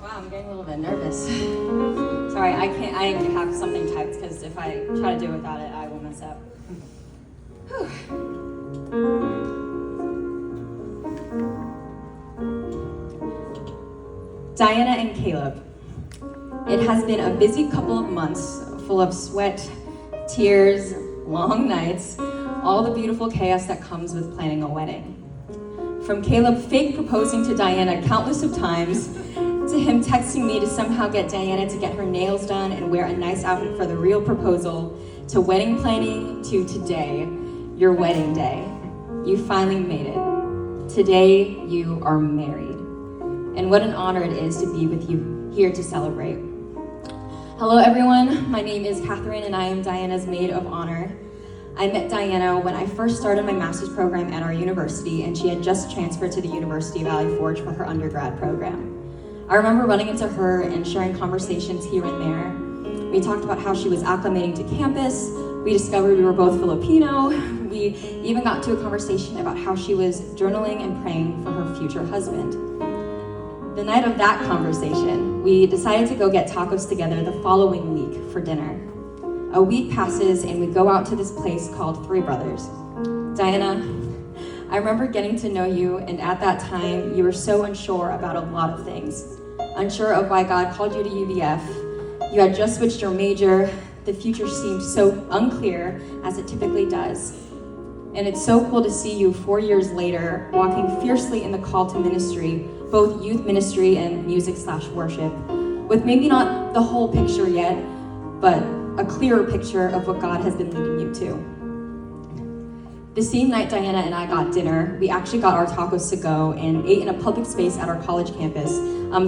Wow, I'm getting a little bit nervous. Sorry, I have something typed because if I try to do it without it, I will mess up. Diana and Caleb. It has been a busy couple of months full of sweat, tears, long nights, all the beautiful chaos that comes with planning a wedding. From Caleb fake proposing to Diana countless of times, to him texting me to somehow get Diana to get her nails done and wear a nice outfit for the real proposal, to wedding planning, to today, your wedding day. You finally made it. Today, you are married. And what an honor it is to be with you here to celebrate. Hello everyone, my name is Catherine and I am Diana's maid of honor. I met Diana when I first started my master's program at our university, and she had just transferred to the University of Valley Forge for her undergrad program. I remember running into her and sharing conversations here and there. We talked about how she was acclimating to campus. We discovered we were both Filipino. We even got to a conversation about how she was journaling and praying for her future husband. The night of that conversation, we decided to go get tacos together the following week for dinner. A week passes and we go out to this place called Three Brothers. Diana, I remember getting to know you, and at that time, you were so unsure about a lot of things. Unsure of why God called you to UVF. You had just switched your major. The future seemed so unclear, as it typically does. And it's so cool to see you 4 years later, walking fiercely in the call to ministry, both youth ministry and music/worship, with maybe not the whole picture yet, but a clearer picture of what God has been leading you to. The same night Diana and I got dinner, we actually got our tacos to go and ate in a public space at our college campus,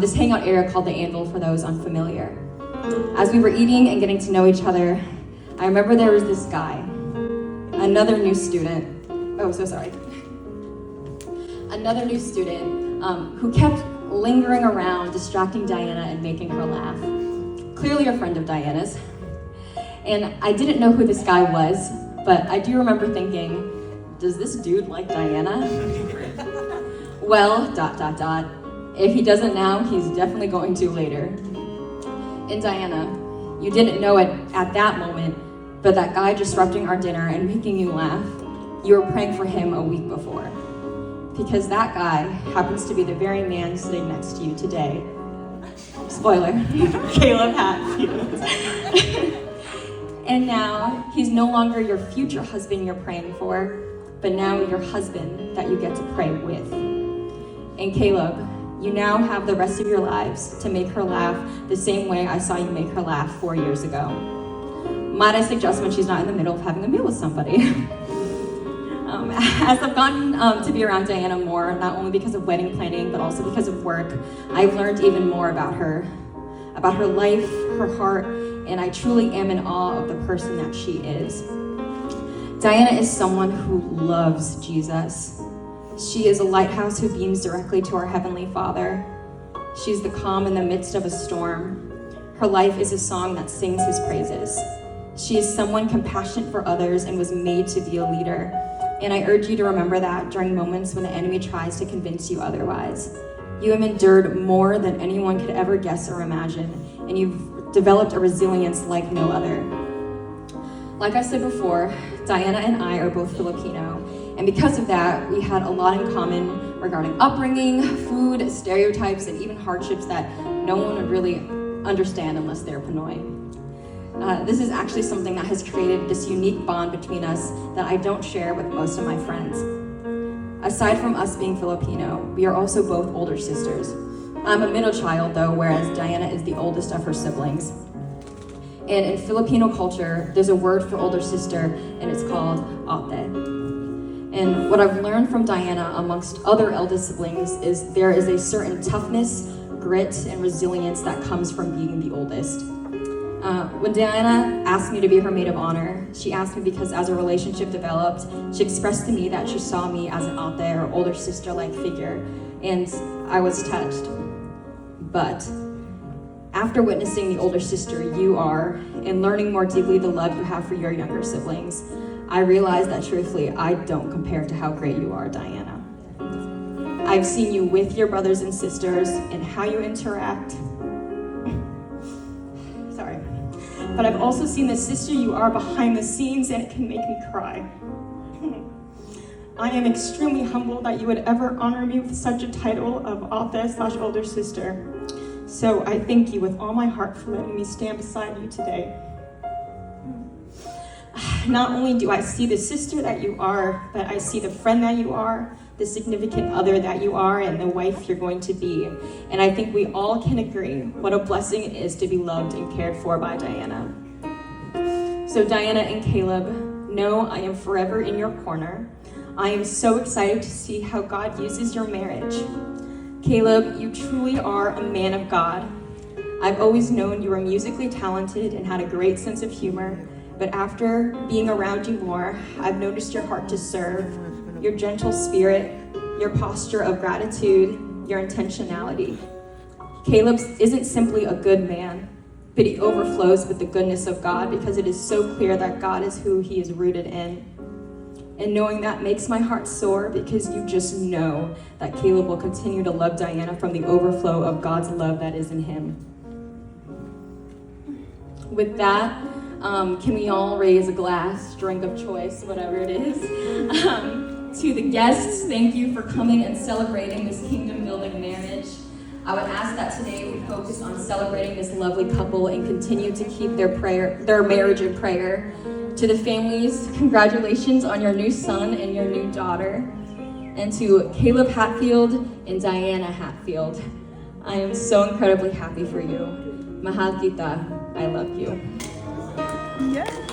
this hangout area called the Anvil for those unfamiliar. As we were eating and getting to know each other, I remember there was this guy, another new student, another new student who kept lingering around, distracting Diana and making her laugh. Clearly a friend of Diana's. And I didn't know who this guy was, but I do remember thinking, does this dude like Diana? Well, ... If he doesn't now, he's definitely going to later. And Diana, you didn't know it at that moment, but that guy disrupting our dinner and making you laugh, you were praying for him a week before. Because that guy happens to be the very man sitting next to you today. Spoiler, Caleb Hatfield. And now, he's no longer your future husband you're praying for, but now your husband that you get to pray with. And Caleb, you now have the rest of your lives to make her laugh the same way I saw you make her laugh 4 years ago. Might I suggest when she's not in the middle of having a meal with somebody. As I've gotten to be around Diana more, not only because of wedding planning, but also because of work, I've learned even more about her life, her heart, and I truly am in awe of the person that she is. Diana is someone who loves Jesus. She is a lighthouse who beams directly to our Heavenly Father. She's the calm in the midst of a storm. Her life is a song that sings His praises. She is someone compassionate for others and was made to be a leader. And I urge you to remember that during moments when the enemy tries to convince you otherwise. You have endured more than anyone could ever guess or imagine, and you've developed a resilience like no other. Like I said before, Diana and I are both Filipino, and because of that, we had a lot in common regarding upbringing, food, stereotypes, and even hardships that no one would really understand unless they're Pinoy. This is actually something that has created this unique bond between us that I don't share with most of my friends. Aside from us being Filipino, we are also both older sisters. I'm a middle child though, whereas Diana is the oldest of her siblings. And in Filipino culture, there's a word for older sister, and it's called ate. And what I've learned from Diana amongst other eldest siblings is there is a certain toughness, grit, and resilience that comes from being the oldest. When Diana asked me to be her maid of honor, she asked me because as a relationship developed, she expressed to me that she saw me as an ate or older sister-like figure, and I was touched. But after witnessing the older sister you are and learning more deeply the love you have for your younger siblings, I realized that truthfully, I don't compare to how great you are, Diana. I've seen you with your brothers and sisters and how you interact. Sorry. But I've also seen the sister you are behind the scenes, and it can make me cry. I am extremely humbled that you would ever honor me with such a title of Ate/older sister. So I thank you with all my heart for letting me stand beside you today. Not only do I see the sister that you are, but I see the friend that you are, the significant other that you are, and the wife you're going to be. And I think we all can agree what a blessing it is to be loved and cared for by Diana. So Diana and Caleb, know I am forever in your corner. I am so excited to see how God uses your marriage. Caleb, you truly are a man of God. I've always known you were musically talented and had a great sense of humor, but after being around you more, I've noticed your heart to serve, your gentle spirit, your posture of gratitude, your intentionality. Caleb isn't simply a good man, but he overflows with the goodness of God because it is so clear that God is who he is rooted in. And knowing that makes my heart soar because you just know that Caleb will continue to love Diana from the overflow of God's love that is in him. With that, can we all raise a glass, drink of choice, whatever it is? To the guests, thank you for coming and celebrating this kingdom-building marriage. I would ask that today we focus on celebrating this lovely couple and continue to keep their marriage in prayer. To the families, congratulations on your new son and your new daughter. And to Caleb Hatfield and Diana Hatfield, I am so incredibly happy for you. Mahal Kita, I love you. Yeah.